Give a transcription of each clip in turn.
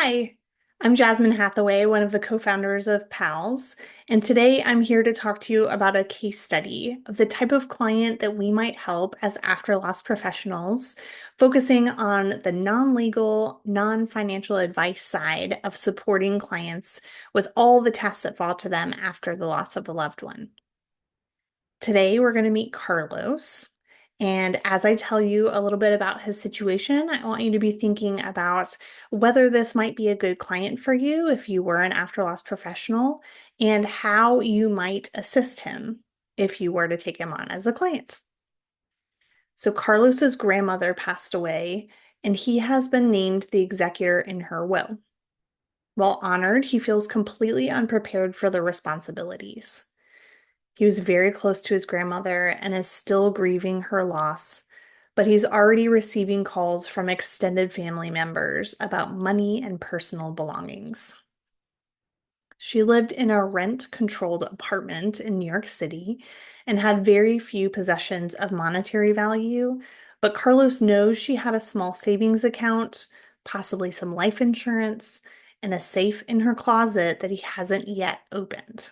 Hi, I'm Jasmine Hathaway, one of the co-founders of PALS, and today I'm here to talk to you about a case study of the type of client that we might help as after-loss professionals, focusing on the non-legal, non-financial advice side of supporting clients with all the tasks that fall to them after the loss of a loved one. Today, we're going to meet Carlos. And as I tell you a little bit about his situation, I want you to be thinking about whether this might be a good client for you if you were an after loss professional and how you might assist him if you were to take him on as a client. So, Carlos's grandmother passed away, and he has been named the executor in her will. While honored, he feels completely unprepared for the responsibilities. He was very close to his grandmother and is still grieving her loss, but he's already receiving calls from extended family members about money and personal belongings. She lived in a rent-controlled apartment in New York City and had very few possessions of monetary value, but Carlos knows she had a small savings account, possibly some life insurance, and a safe in her closet that he hasn't yet opened.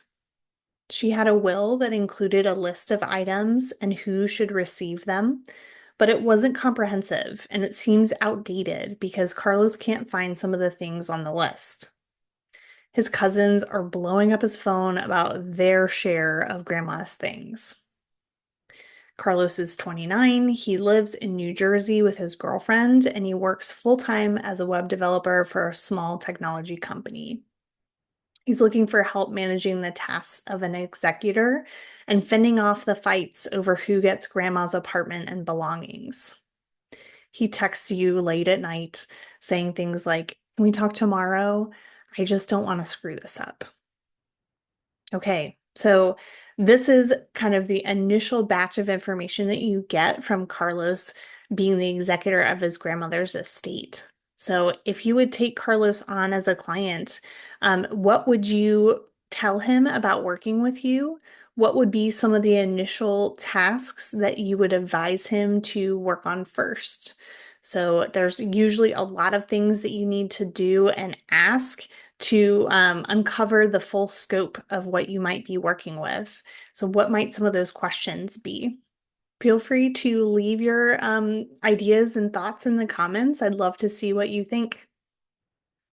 She had a will that included a list of items and who should receive them, but it wasn't comprehensive and it seems outdated because Carlos can't find some of the things on the list. His cousins are blowing up his phone about their share of grandma's things. Carlos is 29. He lives in New Jersey with his girlfriend and he works full-time as a web developer for a small technology company. He's looking for help managing the tasks of an executor and fending off the fights over who gets grandma's apartment and belongings. He texts you late at night saying things like, "Can we talk tomorrow? I just don't want to screw this up." Okay, so this is kind of the initial batch of information that you get from Carlos being the executor of his grandmother's estate. So if you would take Carlos on as a client, what would you tell him about working with you? What would be some of the initial tasks that you would advise him to work on first? So there's usually a lot of things that you need to do and ask to uncover the full scope of what you might be working with. So, what might some of those questions be? Feel free to leave your ideas and thoughts in the comments. I'd love to see what you think.